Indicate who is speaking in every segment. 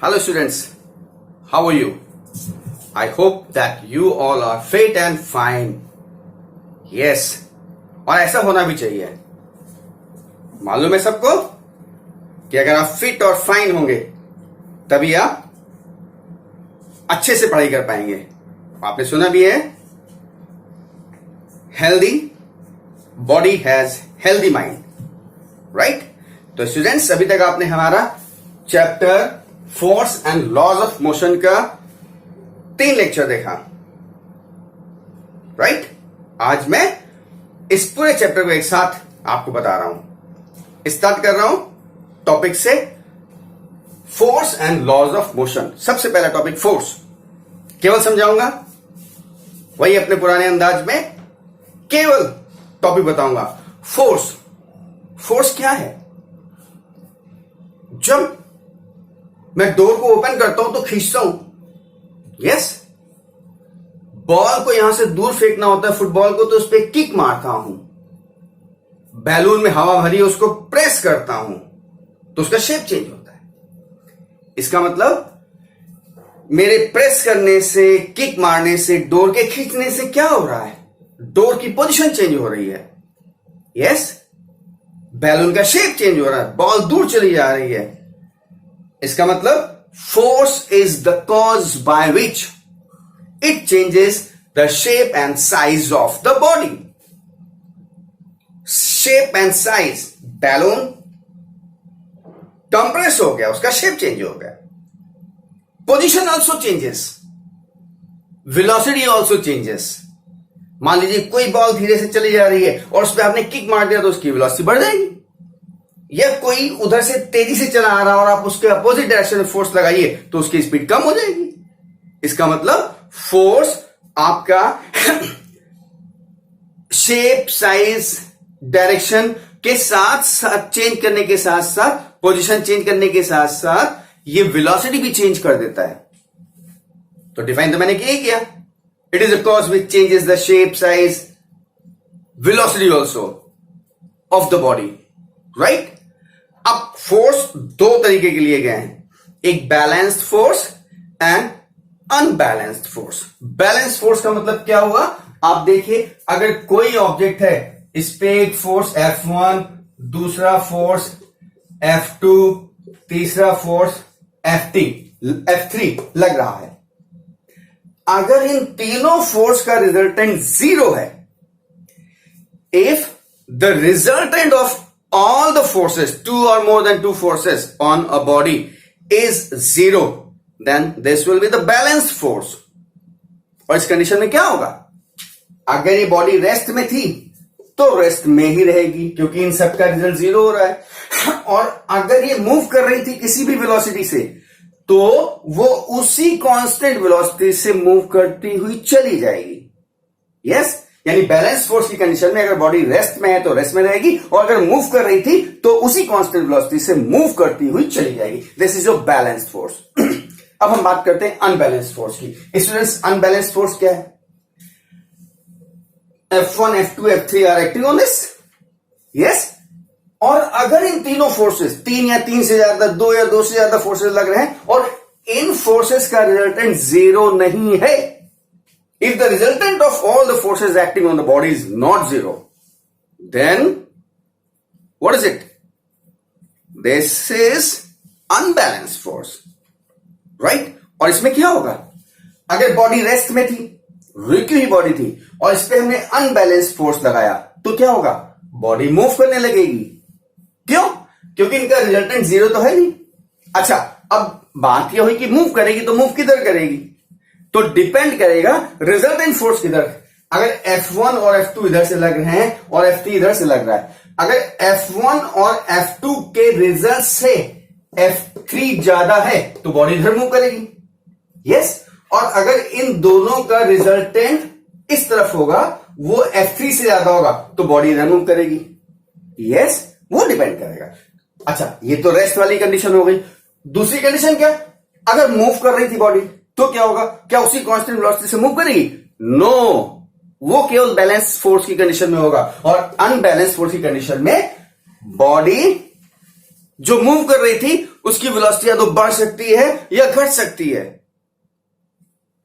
Speaker 1: Hello students, how are you? I hope that you all are fit and fine. Yes, और ऐसा होना भी चाहिए. मालूम है सबको कि अगर आप फिट और फाइन होंगे तभी आप अच्छे से पढ़ाई कर पाएंगे. आपने सुना भी है, healthy body has healthy mind, right? तो स्टूडेंट्स, अभी तक आपने हमारा chapter force and laws of motion का 3 लेक्चर देखा, राइट? आज मैं इस पूरे चैप्टर को एक साथ आपको बता रहा हूं. स्टार्ट कर रहा हूं टॉपिक से, force and laws of motion. सबसे पहला टॉपिक फोर्स, केवल समझाऊंगा, वही अपने पुराने अंदाज में केवल टॉपिक बताऊंगा. फोर्स क्या है? जब मैं डोर को ओपन करता हूं तो खींचता हूं, यस. बॉल को यहां से दूर फेंकना होता है, फुटबॉल को, तो उस पर किक मारता हूं. बैलून में हवा भरी, उसको प्रेस करता हूं तो उसका शेप चेंज होता है. इसका मतलब मेरे प्रेस करने से, किक मारने से, डोर के खींचने से क्या हो रहा है? डोर की पोजीशन चेंज हो रही है, यस. बैलून का शेप चेंज हो रहा है, बॉल दूर चली जा रही है. इसका मतलब force is the cause by which it changes the shape and size of the body. Shape and size, balloon compress हो गया, उसका शेप चेंज हो गया. Position also changes, velocity also changes. मान लीजिए कोई बॉल धीरे से चली जा रही है और उस पर आपने किक मार दिया तो उसकी वेलोसिटी बढ़ जाएगी. या कोई उधर से तेजी से चला आ रहा है और आप उसके अपोजिट डायरेक्शन में फोर्स लगाइए तो उसकी स्पीड कम हो जाएगी. इसका मतलब फोर्स आपका शेप, साइज, डायरेक्शन के साथ साथ चेंज करने के साथ साथ, पोजीशन चेंज करने के साथ साथ ये वेलोसिटी भी चेंज कर देता है. तो डिफाइन तो मैंने किया. It is a cause which changes the shape, size, velocity also of the body, right? अब फोर्स 2 तरीके के लिए गए हैं, एक balanced force and unbalanced force. Balanced force का मतलब क्या हुआ? आप देखिए, अगर कोई ऑब्जेक्ट है, इस पे एक फोर्स F1, दूसरा फोर्स F2, तीसरा फोर्स F3 लग रहा है. अगर इन तीनों फोर्स का रिजल्टेंट 0 है, if the resultant of all the forces, 2 or more than 2 forces on a body is 0, then this will be the balanced force. और इस कंडीशन में क्या होगा? अगर ये बॉडी रेस्ट में थी तो रेस्ट में ही रहेगी क्योंकि इन सब का रिजल्ट 0 हो रहा है. और अगर ये मूव कर रही थी किसी भी वेलोसिटी से तो वो उसी कांस्टेंट वेलोसिटी से मूव करती हुई चली जाएगी, यस. यानी बैलेंस फोर्स की कंडीशन में अगर बॉडी रेस्ट में है तो रेस्ट में रहेगी, और अगर मूव कर रही थी तो उसी कांस्टेंट वेलोसिटी से मूव करती हुई चली जाएगी. This is your balanced force. अब हम बात करते हैं अनबैलेंस्ड फोर्स की. स्टूडेंट्स, अनबैलेंस्ड फोर्स क्या है? F1, F2, F3 are acting on this, yes. और अगर इन तीनों फोर्सेस, 3 या 3 से ज्यादा, 2 या 2 से ज्यादा फोर्सेस लग रहे हैं और इन फोर्सेस का रिजल्टेंट 0 नहीं है, if the resultant of all the forces acting on the body is not 0, then what is it? This is unbalanced force, right? और इसमें क्या होगा? अगर बॉडी रेस्ट में थी, रुकी हुई बॉडी थी, और इस पे हमने अनबैलेंस्ड फोर्स लगाया तो क्या होगा? बॉडी मूव करने लगेगी. क्यों? क्योंकि इनका रिजल्टेंट 0 तो है नहीं. अच्छा, अब बात यह हुई कि मूव करेगी तो मूव किधर करेगी? तो डिपेंड करेगा रिजल्टेंट फोर्स किधर. अगर F1 और F2 इधर से लग रहे हैं और F3 इधर से लग रहा है, अगर F1 और F2 के रिजल्ट से F3 ज्यादा है तो बॉडी इधर मूव करेगी, यस. और अगर इन दोनों का रिजल्टेंट इस तरफ होगा, वो F3 से ज्यादा होगा तो बॉडी इधर मूव करेगी, यस. वो डिपेंड करेगा. अच्छा, ये तो रेस्ट वाली कंडीशन हो गई. दूसरी कंडीशन क्या? अगर मूव कर रही थी बॉडी तो क्या होगा? क्या उसी कांस्टेंट वेलोसिटी से मूव करेगी? नो, वो केवल बैलेंस फोर्स की कंडीशन में होगा. और अनबैलेंस फोर्स की कंडीशन में बॉडी जो मूव कर रही थी उसकी वेलोसिटी या तो बढ़ सकती है या घट सकती है,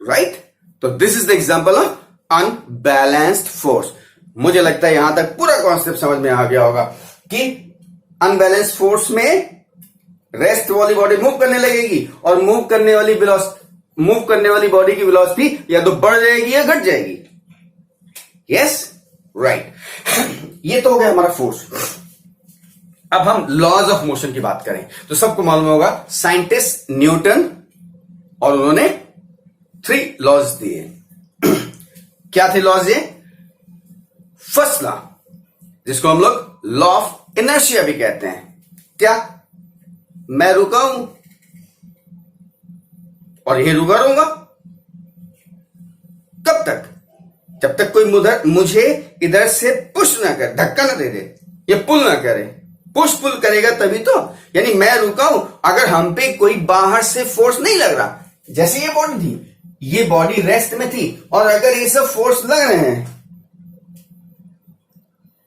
Speaker 1: राइट? तो this is the example of unbalanced force. मुझे लगता है यहां तक पूरा कॉन्सेप्ट समझ में आ गया होगा कि अनबैलेंस्ड फोर्स में रेस्ट वाली बॉडी मूव करने लगेगी और मूव करने वाली बॉडी की वेलोसिटी या तो बढ़ जाएगी या घट जाएगी। Yes, right. ये तो हो गया हमारा फोर्स। अब हम लॉज ऑफ मोशन की बात करें तो सबको मालूम होगा साइंटिस्ट न्यूटन, और उन्होंने 3 लॉज दिए। क्या थे लॉज ये? फर्स्ट लॉ, जिसको हम लोग लॉ ऑफ इनर्शिया भी कहते हैं। क्या? मैं रुका हूं और ये रुका रहूंगा कब तक? जब तक कोई मुझे इधर से पुश ना करे, धक्का ना दे दे, या पुल ना करे। पुश पुल करेगा तभी तो, यानी मैं रुका हूं अगर हम पे कोई बाहर से फोर्स नहीं लग रहा। जैसे ये बॉडी थी, ये बॉडी रेस्ट में थी, और अगर ये सब फोर्स लग रहे हैं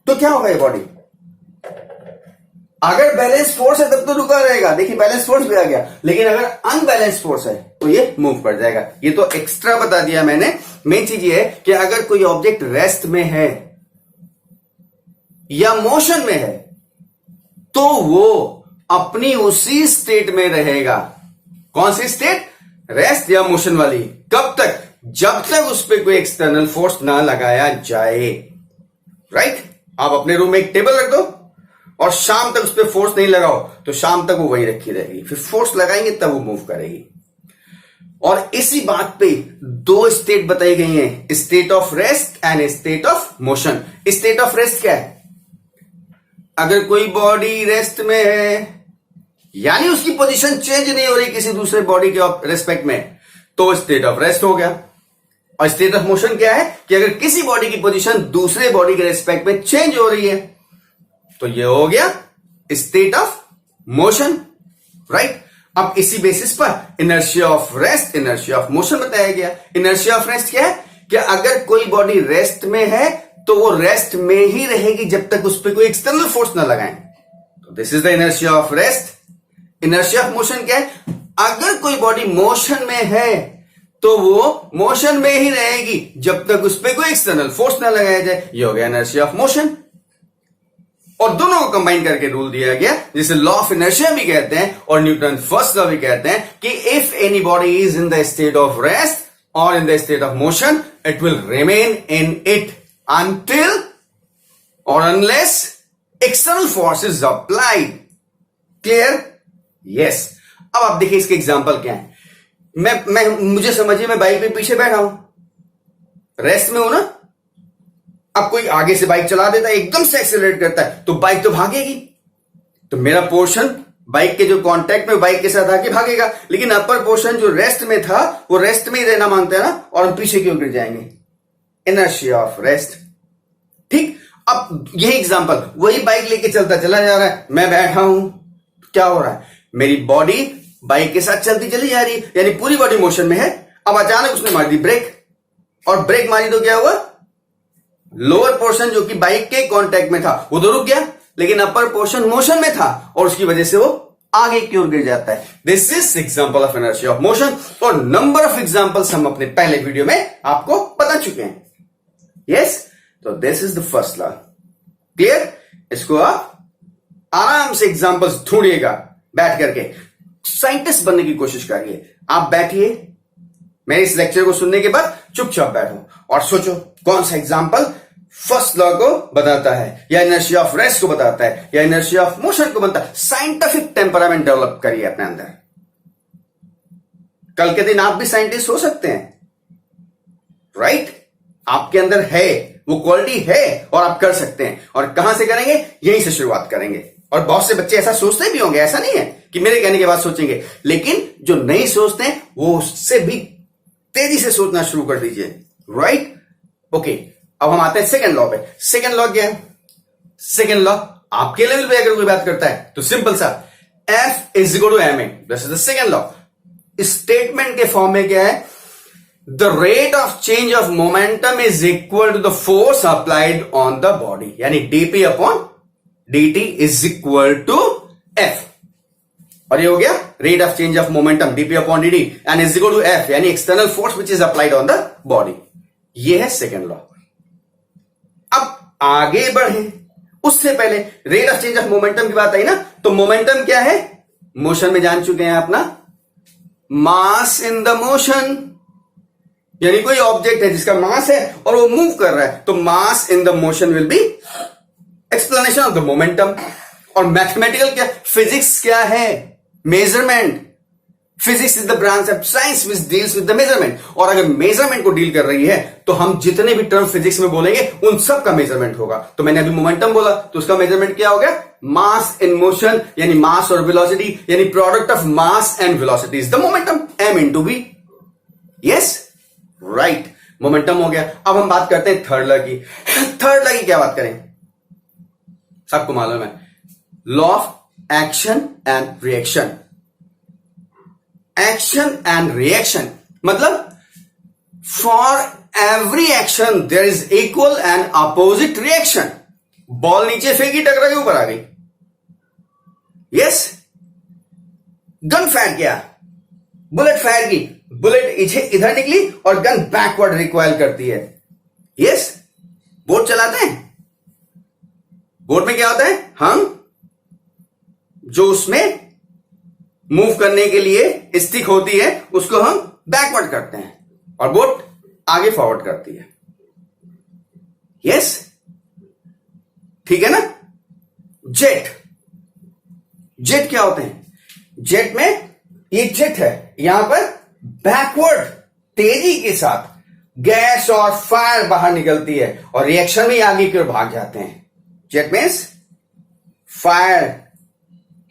Speaker 1: तो क्या होगा? ये बॉडी अगर बैलेंस फोर्स है तब तो रुका रहेगा, देखिए बैलेंस फोर्स भी आ गया, लेकिन अगर अनबैलेंस फोर्स है तो ये मूव कर जाएगा। ये तो एक्स्ट्रा बता दिया मैंने। मेन चीज ये है कि अगर कोई ऑब्जेक्ट रेस्ट में है या मोशन में है तो वो अपनी उसी स्टेट में रहेगा। कौन सी स्टेट? रेस्ट या मोशन वाली। कब तक? जब तक उस पर कोई एक्सटर्नल फोर्स ना लगाया जाए, राइट? आप अपने रूम में एक टेबल रख दो और शाम तक उस पर फोर्स नहीं लगाओ तो शाम तक वो वहीं रखी रहेगी, फिर फोर्स लगाएंगे तब वो मूव करेगी। और इसी बात पे 2 स्टेट बताई गई हैं, state of rest and state of motion. State of rest क्या है? अगर कोई बॉडी रेस्ट में है, यानी उसकी पोजीशन चेंज नहीं हो रही किसी दूसरे बॉडी के रेस्पेक्ट में, तो स्टेट ऑफ रेस्ट हो गया। और स्टेट ऑफ मोशन क्या है? कि अगर किसी बॉडी की पोजीशन दूसरे बॉडी के रेस्पेक्ट में चेंज हो रही है तो ये हो गया स्टेट ऑफ मोशन, राइट? अब इसी बेसिस पर inertia of rest, inertia of motion बताया गया। इनर्शिया ऑफ रेस्ट क्या है? कि अगर कोई बॉडी रेस्ट में है तो वो रेस्ट में ही रहेगी जब तक उस पर कोई एक्सटर्नल फोर्स ना लगाएं। तो this is the inertia of rest. Inertia of motion क्या है? अगर कोई बॉडी मोशन में है तो वो मोशन में ही रहेगी जब तक उस पर कोई एक्सटर्नल फोर्स ना लगाया जाए। ये हो गया इनर्शिया ऑफ मोशन। और दोनों को कंबाइन करके रूल दिया गया, जिसे लॉ ऑफ इनर्शिया भी कहते हैं और न्यूटन फर्स्ट लॉ भी कहते हैं, कि if anybody is in the state of rest और in the state of motion, it will remain in it until or unless external force is applied. Clear? Yes. अब आप देखिए इसके example क्या है। मुझे समझिए, मैं बाइक पे पीछे बैठा हूं, रेस्ट में हूं ना। अब कोई आगे से बाइक चला देता है, एकदम से एक्सेलरेट करता है, तो बाइक तो भागेगी। तो मेरा पोर्शन बाइक के जो कांटेक्ट में बाइक के साथ आके भागेगा, लेकिन अपर पोर्शन जो रेस्ट में था वो रेस्ट में ही रहना मांगता है ना, और हम पीछे क्यों गिर जाएंगे? Inertia of rest. ठीक। अब यही एग्जांपल, वही बाइक लेके चलता चला जा रहा है, मैं बैठा हूं, क्या हो रहा है? मेरी बॉडी बाइक के साथ चलती चली जा रही है, यानी पूरी बॉडी मोशन में है। अब अचानक उसने मार दी ब्रेक, और ब्रेक मारी तो क्या हुआ? लोअर पोर्शन जो कि बाइक के कांटेक्ट में था वो तो रुक गया, लेकिन अपर पोर्शन मोशन में था और उसकी वजह से वो आगे की ओर गिर जाता है। This is example of inertia of motion. और नंबर ऑफ एग्जांपल्स हम अपने पहले वीडियो में आपको बता चुके हैं। यस, तो this is the first law. Clear? इसको आप आराम से एग्जांपल्स ढूंढिएगा बैठ करके, साइंटिस्ट बनने की कोशिश करिए। आप बैठिए, मेरे इस लेक्चर को सुनने के बाद चुपचाप बैठो और सोचो कौन सा एग्जांपल फर्स्ट लॉ को बताता है, या इनर्शिया ऑफ रेस्ट को बताता है, या इनर्शिया ऑफ मोशन को बताता है। साइंटिफिक टेम्परामेंट डेवलप करिए अपने अंदर। कल के दिन आप भी साइंटिस्ट हो सकते हैं, राइट? आपके अंदर है, वो क्वालिटी है और आप कर सकते हैं। और कहां से करेंगे? यहीं से शुरुआत करेंगे। और बहुत से बच्चे ऐसा सोचते भी होंगे, ऐसा नहीं है कि मेरे कहने के बाद सोचेंगे, लेकिन जो नहीं सोचते हैं वो उससे भी तेजी से सोचना शुरू कर दीजिए, राइट? ओके, अब हम आते हैं सेकंड लॉ पे। सेकंड लॉ क्या है? सेकंड लॉ आपके लेवल पे अगर कोई बात करता है तो सिंपल सा, F is equal to ma। This is the second law. Statement के फॉर्म में क्या है? The rate of change of momentum is equal to the force applied on the body, यानी dp upon dt is equal to F। और ये हो गया rate of change of momentum DP upon D and is equal to F, यानी external force which is applied on the body. ये है second law. अब आगे बढ़े उससे पहले rate of change of momentum की बात आई ना, तो मोमेंटम क्या है? मोशन में जान चुके हैं अपना, मास इन द मोशन, यानी कोई ऑब्जेक्ट है जिसका मास है और वो मूव कर रहा है, तो mass in the motion will be explanation of the momentum. और मैथमेटिकल क्या, फिजिक्स क्या है? Measurement. Physics is the branch of science which deals with the measurement. और अगर मेजरमेंट को डील कर रही है तो हम जितने भी टर्म फिजिक्स में बोलेंगे उन सब का मेजरमेंट होगा। तो मैंने अभी मोमेंटम बोला तो उसका मेजरमेंट क्या हो गया? मास इन मोशन, यानी मास और वेलोसिटी, यानी product of mass and velocity is the momentum, m into v। Yes, right, momentum हो गया। अब हम बात करते हैं थर्ड लॉ की। थर्ड लॉ की क्या बात करें? सबको मालूम है, law of action and reaction. Action and reaction मतलब for every action there is equal and opposite reaction. Ball नीचे फेंकी, टकरा के ऊपर आ गई। यस, गन फायर किया, बुलेट फायर की, बुलेट इधर निकली और गन बैकवर्ड रिकॉइल करती है। यस, बोट चलाते हैं, बोट में क्या होता है? हम जो उसमें मूव करने के लिए स्टिक होती है उसको हम बैकवर्ड करते हैं और बोट आगे फॉरवर्ड करती है। यस, ठीक है ना? जेट, जेट क्या होते हैं? जेट में ये जेट है, यहां पर बैकवर्ड तेजी के साथ गैस और फायर बाहर निकलती है और रिएक्शन में आगे की ओर भाग जाते हैं। जेट मीन्स फायर,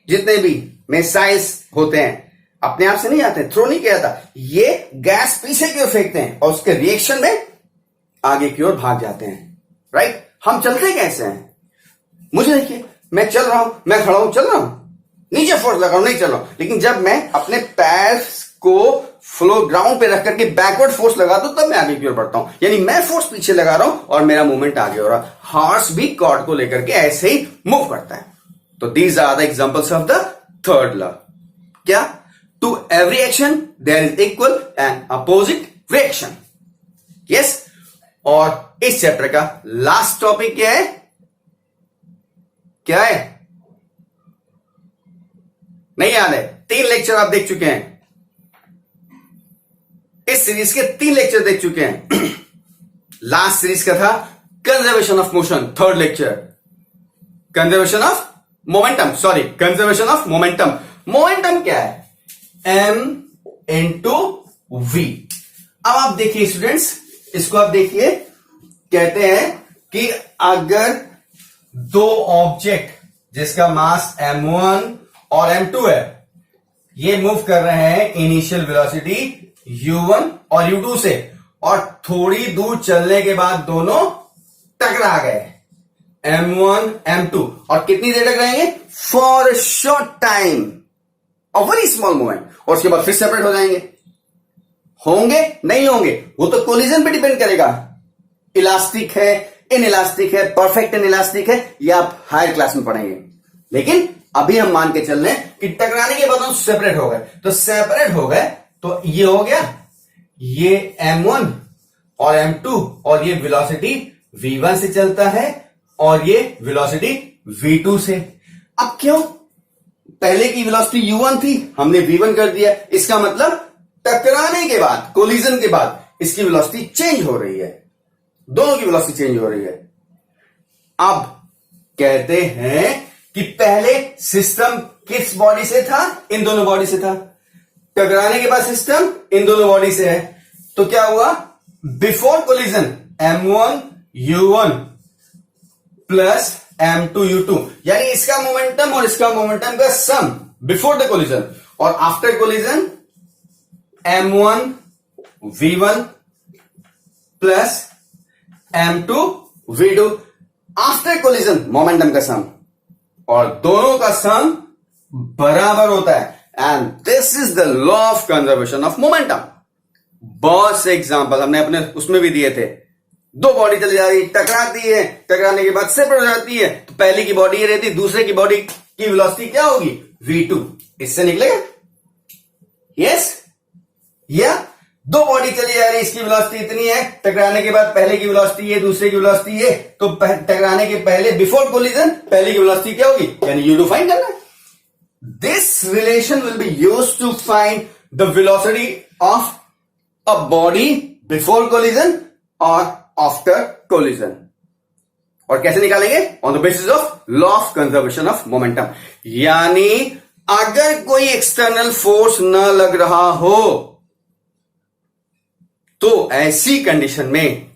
Speaker 1: जितने भी मिसाइल्स होते हैं अपने आप से नहीं आते, थ्रो नहीं किया था, ये गैस पीछे की ओर फेंकते हैं और उसके रिएक्शन में आगे की ओर भाग जाते हैं। राइट? हम चलते कैसे हैं? मुझे देखिए, मैं चल रहा हूं, मैं खड़ा हूं, चल रहा हूं, नीचे फोर्स लगा रहा हूं, नहीं चल रहा हूं, लेकिन जब मैं अपने पैर को फ्लो ग्राउंड पे रख करके बैकवर्ड फोर्स लगाता हूं तब मैं आगे की ओर बढ़ता हूं, यानी मैं फोर्स पीछे लगा रहा हूं और मेरा मूवमेंट आगे हो रहा है। हॉर्स भी कॉर्ड को लेकर के ऐसे ही मूव करता है। तो these are the examples of the third law. क्या? To every action there is equal and opposite reaction. Yes, और इस चैप्टर का लास्ट टॉपिक क्या है? क्या है? नहीं याद है? 3 लेक्चर आप देख चुके हैं, इस सीरीज के 3 लेक्चर देख चुके हैं। लास्ट सीरीज का था conservation of motion, third lecture conservation of momentum, sorry conservation of momentum. Momentum क्या है? m into v। अब आप देखिए स्टूडेंट्स, इसको आप देखिए, कहते हैं कि अगर 2 ऑब्जेक्ट जिसका मास m1 और m2 है, ये मूव कर रहे हैं इनिशियल वेलोसिटी u1 और u2 से, और थोड़ी दूर चलने के बाद दोनों टकरा गए, m1 m2, और कितनी देर टकराएंगे? For a short time, a very small moment, और उसके बाद फिर सेपरेट हो जाएंगे। होंगे नहीं होंगे वो तो कोलिजन पे डिपेंड करेगा। इलास्टिक है, इन इलास्टिक है, परफेक्ट इन इलास्टिक है, ये आप हायर क्लास में पढ़ेंगे। लेकिन अभी हम मान के चल रहे हैं कि टकराने के बाद हम सेपरेट हो गए, तो सेपरेट हो गए तो ये हो गया, ये m1 और m2, और ये वेलोसिटी v1 से चलता है और ये वेलोसिटी v2 से। अब क्यों? पहले की वेलोसिटी u1 थी, हमने v1 कर दिया, इसका मतलब टकराने के बाद, कोलिजन के बाद इसकी वेलोसिटी चेंज हो रही है, दोनों की वेलोसिटी चेंज हो रही है। अब कहते हैं कि पहले सिस्टम किस बॉडी से था? इन दोनों बॉडी से था। टकराने के बाद सिस्टम इन दोनों बॉडी से है, तो क्या हुआ? Before collision m1 u1 plus m2 u2, यानी इसका मोमेंटम और इसका मोमेंटम का सम बिफोर द कोलिजन, और after collision m1 v1 plus m2 v2, after collision momentum का सम, और दोनों का सम बराबर होता है। And this is the law of conservation of momentum. बहुत से एग्जांपल हमने अपने उसमें भी दिए थे। 2 बॉडी चली जा रही, टकराती है, टकराने के बाद सेपरेट हो जाती है, तो पहले की बॉडी ये रहती, दूसरे की बॉडी की वेलोसिटी क्या होगी, v2। इससे निकलेगा यस। या दो बॉडी चली जा रही है, इसकी वेलोसिटी इतनी है, टकराने के बाद पहले की वेलोसिटी ये, दूसरे की वेलोसिटी ये, तो टकराने के पहले बिफोर कोलिजन पहले की वेलोसिटी क्या होगी, यानी u2 फाइंड करना है। This relation will be used to find the velocity of a body before collision और आफ्टर कोलिजन। और कैसे निकालेंगे, on the basis of law of conservation of momentum. यानी अगर कोई एक्सटर्नल फोर्स न लग रहा हो तो ऐसी कंडीशन में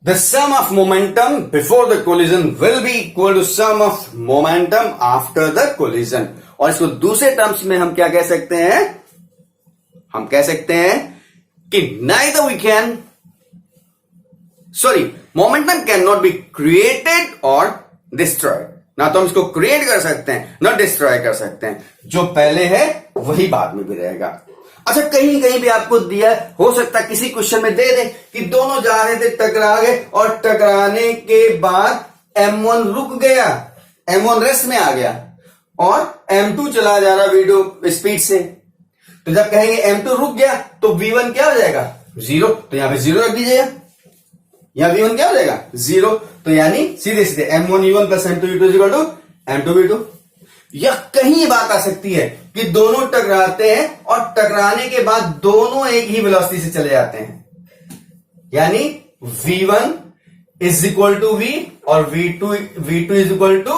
Speaker 1: the sum of momentum before the collision will be equal to sum of momentum after the collision. और इसको दूसरे टर्म्स में हम क्या कह सकते हैं, हम कह सकते हैं कि neither we can momentum can not be created और डिस्ट्रॉयड। ना तो हम इसको क्रिएट कर सकते हैं ना डिस्ट्रॉय कर सकते हैं, जो पहले है वही बाद में भी रहेगा। अच्छा, कहीं कहीं भी आपको दिया, हो सकता है किसी क्वेश्चन में दे दे कि दोनों जा रहे थे, टकरा गए, और टकराने के बाद m1 रुक गया, m1 रेस्ट में आ गया और m2 चला जा रहा वीडियो स्पीड से। तो जब कहेंगे m2 रुक गया तो v1 क्या हो जाएगा, 0। तो यहां पे 0 रख दीजिएगा, यहां v1 क्या हो जाएगा, 0। तो यानी सीधे सीधे m1 u1 plus m2 u2 equal to m2 v2। या कहीं बात आ सकती है कि दोनों टकराते हैं और टकराने के बाद दोनों एक ही वेलोसिटी से चले जाते हैं, यानी v1 is equal to v और v2 is equal to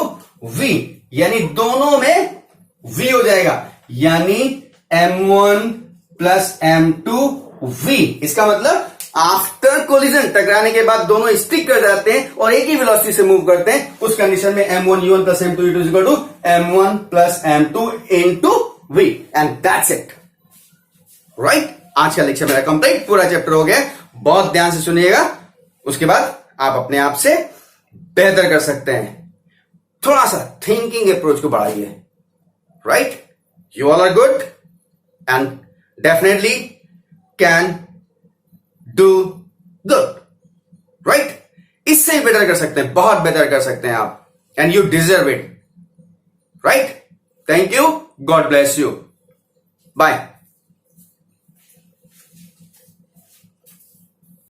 Speaker 1: v, यानी दोनों में v हो जाएगा, यानी m1 प्लस m2 v। इसका मतलब आफ्टर कोलिजन टकराने के बाद दोनों स्टिक कर जाते हैं और एक ही वेलोसिटी से मूव करते हैं, उस कंडीशन में m1 u1 plus m2 u2 equal to m1 plus m2 into v, and that's it, right. आज का लेक्चर मेरा कंप्लीट, पूरा चैप्टर हो गया। बहुत ध्यान से सुनिएगा, उसके बाद आप अपने आप से बेहतर कर सकते हैं। थोड़ा सा थिंकिंग अप्रोच को बढ़ाइए, right. You all are good and definitely can do good, right. इससे ही बेटर कर सकते हैं, बहुत बेटर कर सकते हैं आप, and you deserve it, right. Thank you, God bless you, bye.